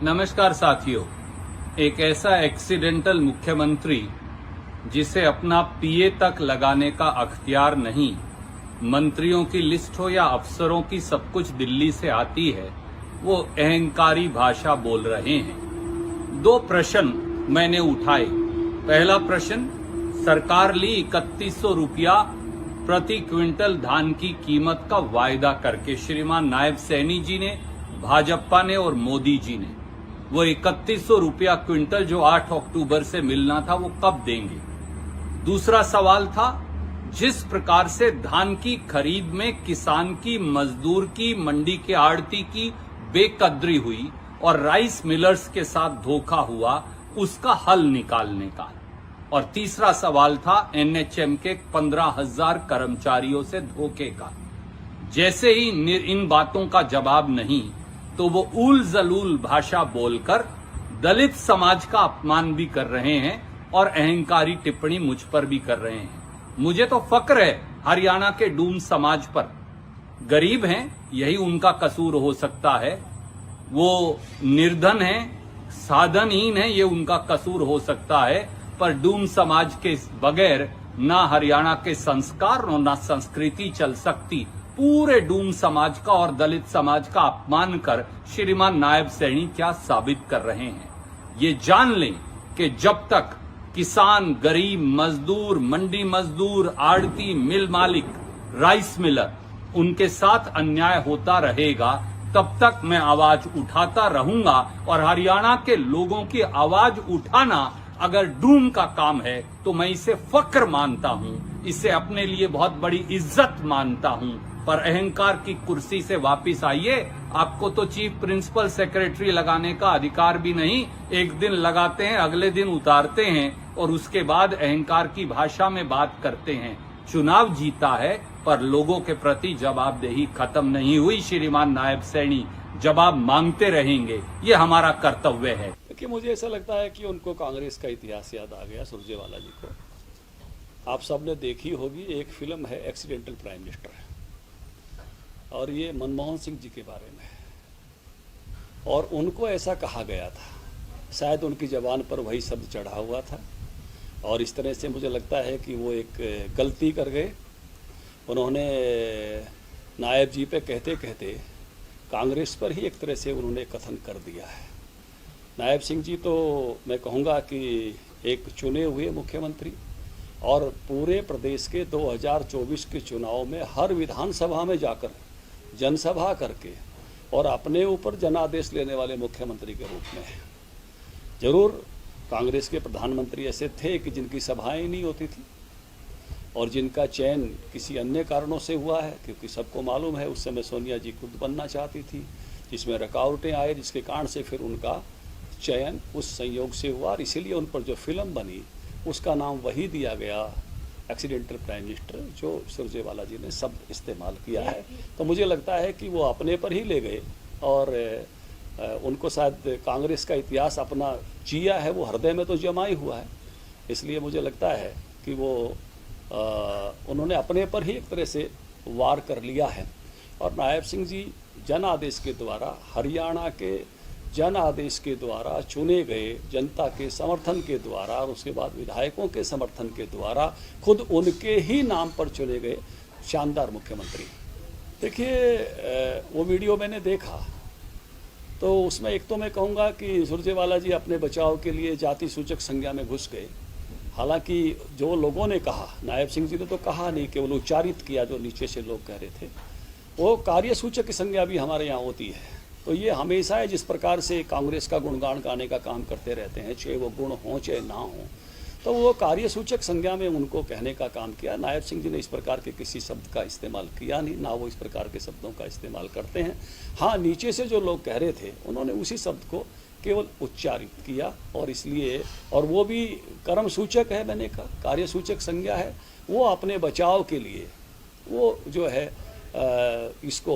नमस्कार साथियों, एक ऐसा एक्सीडेंटल मुख्यमंत्री जिसे अपना पीए तक लगाने का अख्तियार नहीं, मंत्रियों की लिस्ट हो या अफसरों की सब कुछ दिल्ली से आती है, वो अहंकारी भाषा बोल रहे हैं। दो प्रश्न मैंने उठाए। पहला प्रश्न, सरकार ली 3100 रुपया प्रति क्विंटल धान की कीमत का वायदा करके, श्रीमान नायब सैनी जी ने, भाजपा ने और मोदी जी ने। वो 3100 रुपया क्विंटल जो 8 अक्टूबर से मिलना था वो कब देंगे? दूसरा सवाल था, जिस प्रकार से धान की खरीद में किसान की, मजदूर की, मंडी के आड़ती की बेकदरी हुई और राइस मिलर्स के साथ धोखा हुआ, उसका हल निकालने का। और तीसरा सवाल था एनएचएम के 15,000 कर्मचारियों से धोखे का। जैसे ही इन बातों का जवाब नहीं तो वो उल जलूल भाषा बोलकर दलित समाज का अपमान भी कर रहे हैं और अहंकारी टिप्पणी मुझ पर भी कर रहे हैं। मुझे तो फक्र है हरियाणा के डूम समाज पर। गरीब हैं, यही उनका कसूर हो सकता है। वो निर्धन हैं, साधनहीन हैं, ये उनका कसूर हो सकता है। पर डूम समाज के बगैर ना हरियाणा के संस्कार और ना संस्कृति चल सकती। पूरे डूम समाज का और दलित समाज का अपमान कर श्रीमान नायब सैनी क्या साबित कर रहे हैं? ये जान लें कि जब तक किसान, गरीब, मजदूर, मंडी मजदूर, आड़ती, मिल मालिक, राइस मिलर, उनके साथ अन्याय होता रहेगा, तब तक मैं आवाज उठाता रहूंगा। और हरियाणा के लोगों की आवाज उठाना अगर डूम का काम है तो मैं इसे फक्र मानता हूं, इसे अपने लिए बहुत बड़ी इज्जत मानता हूं। पर अहंकार की कुर्सी से वापस आइए। आपको तो चीफ प्रिंसिपल सेक्रेटरी लगाने का अधिकार भी नहीं। एक दिन लगाते हैं, अगले दिन उतारते हैं और उसके बाद अहंकार की भाषा में बात करते हैं। चुनाव जीता है पर लोगों के प्रति जवाबदेही खत्म नहीं हुई। श्रीमान नायब सैनी जवाब मांगते रहेंगे, ये हमारा कर्तव्य है। कि मुझे ऐसा लगता है कि उनको कांग्रेस का इतिहास याद आ गया, सुरजेवाला जी को। आप सबने देखी होगी, एक फिल्म है एक्सीडेंटल प्राइम मिनिस्टर, और ये मनमोहन सिंह जी के बारे में है। और उनको ऐसा कहा गया था, शायद उनकी जबान पर वही शब्द चढ़ा हुआ था। और इस तरह से मुझे लगता है कि वो एक गलती कर गए। उन्होंने नायब जी पे कहते कहते कांग्रेस पर ही एक तरह से उन्होंने कथन कर दिया है। नायब सिंह जी तो मैं कहूँगा कि एक चुने हुए मुख्यमंत्री, और पूरे प्रदेश के 2024 के चुनाव में हर विधानसभा में जाकर जनसभा करके और अपने ऊपर जनादेश लेने वाले मुख्यमंत्री के रूप में। जरूर कांग्रेस के प्रधानमंत्री ऐसे थे कि जिनकी सभाएं नहीं होती थी और जिनका चयन किसी अन्य कारणों से हुआ है, क्योंकि सबको मालूम है उस समय सोनिया जी खुद बनना चाहती थी, जिसमें रुकावटें आए, जिसके कारण से फिर उनका चयन उस संयोग से हुआ। और इसीलिए उन पर जो फिल्म बनी उसका नाम वही दिया गया, एक्सीडेंटल प्राइम मिनिस्टर, जो सुरजेवाला जी ने शब्द इस्तेमाल किया है। तो मुझे लगता है कि वो अपने पर ही ले गए और उनको शायद कांग्रेस का इतिहास अपना जिया है, वो हृदय में तो जमा ही हुआ है। इसलिए मुझे लगता है कि वो उन्होंने अपने पर ही एक तरह से वार कर लिया है। और नायब सिंह जी जन आदेश के द्वारा, हरियाणा के जन आदेश के द्वारा चुने गए, जनता के समर्थन के द्वारा, और उसके बाद विधायकों के समर्थन के द्वारा खुद उनके ही नाम पर चुने गए शानदार मुख्यमंत्री। देखिए, वो वीडियो मैंने देखा तो उसमें एक तो मैं कहूँगा कि सुरजेवाला जी अपने बचाव के लिए जाति सूचक संज्ञा में घुस गए। हालांकि जो लोगों ने कहा, नायब सिंह जी ने तो कहा नहीं, केवल उच्चारित किया जो नीचे से लोग कह रहे थे। वो कार्य सूचक की संज्ञा भी हमारे यहाँ होती है। तो ये हमेशा है, जिस प्रकार से कांग्रेस का गुणगान गाने का काम करते रहते हैं, चाहे वो गुण हो चाहे ना हो, तो वो कार्य सूचक संज्ञा में उनको कहने का काम किया। नायब सिंह जी ने इस प्रकार के किसी शब्द का इस्तेमाल किया नहीं, ना वो इस प्रकार के शब्दों का इस्तेमाल करते हैं। हाँ, नीचे से जो लोग कह रहे थे उन्होंने उसी शब्द को केवल उच्चारित किया, और इसलिए, और वो भी कर्म सूचक है, मैंने कहा कार्य सूचक संज्ञा है। वो अपने बचाव के लिए वो जो है इसको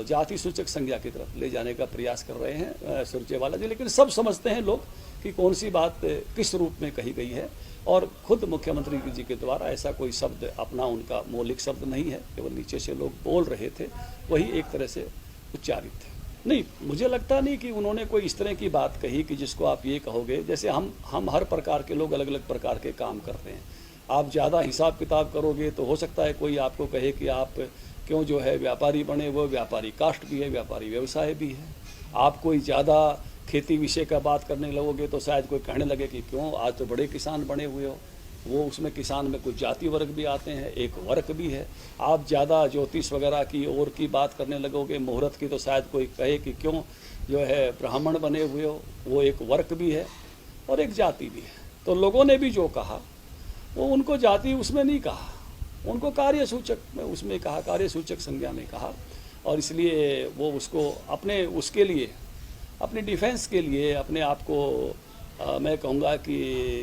जाति सूचक संज्ञा की तरफ ले जाने का प्रयास कर रहे हैं सुरजेवाला जी। लेकिन सब समझते हैं लोग कि कौन सी बात किस रूप में कही गई है, और खुद मुख्यमंत्री जी के द्वारा ऐसा कोई शब्द अपना उनका मौलिक शब्द नहीं है, केवल नीचे से लोग बोल रहे थे, वही एक तरह से उच्चारित थे। नहीं, मुझे लगता नहीं कि उन्होंने कोई इस तरह की बात कही कि जिसको आप ये कहोगे। जैसे हम हर प्रकार के लोग अलग अलग प्रकार के काम करते हैं। आप ज़्यादा हिसाब किताब करोगे तो हो सकता है कोई आपको कहे कि आप क्यों जो है व्यापारी बने। वो व्यापारी कास्ट भी है, व्यापारी व्यवसाय भी है। आप कोई ज़्यादा खेती विषय का बात करने लगोगे तो शायद कोई कहने लगे कि क्यों आज तो बड़े किसान बने हुए हो। वो उसमें किसान में कुछ जाति वर्ग भी आते हैं, एक वर्ग भी है। आप ज़्यादा ज्योतिष वगैरह की और की बात करने लगोगे, मुहूर्त की, तो शायद कोई कहे कि क्यों जो है ब्राह्मण बने हुए हो। वो एक वर्ग भी है और एक जाति भी है। तो लोगों ने भी जो कहा वो उनको जाति उसमें नहीं कहा, उनको कार्यसूचक में उसमें कहा, कार्यसूचक संज्ञा में कहा। और इसलिए वो उसको अपने उसके लिए, अपने डिफेंस के लिए, अपने आप को मैं कहूँगा कि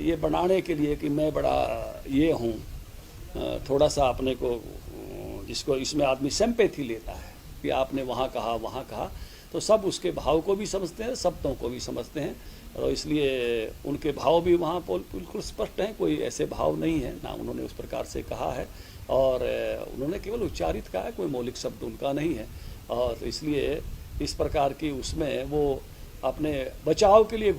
ये बनाने के लिए कि मैं बड़ा ये हूँ, थोड़ा सा अपने को, जिसको इसमें आदमी सिंपैथी लेता है कि आपने वहाँ कहा वहाँ कहा, तो सब उसके भाव को भी समझते हैं, शब्दों को भी समझते हैं। और इसलिए उनके भाव भी वहाँ बिल्कुल स्पष्ट हैं, कोई ऐसे भाव नहीं है, ना उन्होंने उस प्रकार से कहा है। और उन्होंने केवल उच्चारित कहा है, कोई मौलिक शब्द उनका नहीं है। और इसलिए इस प्रकार की उसमें वो अपने बचाव के लिए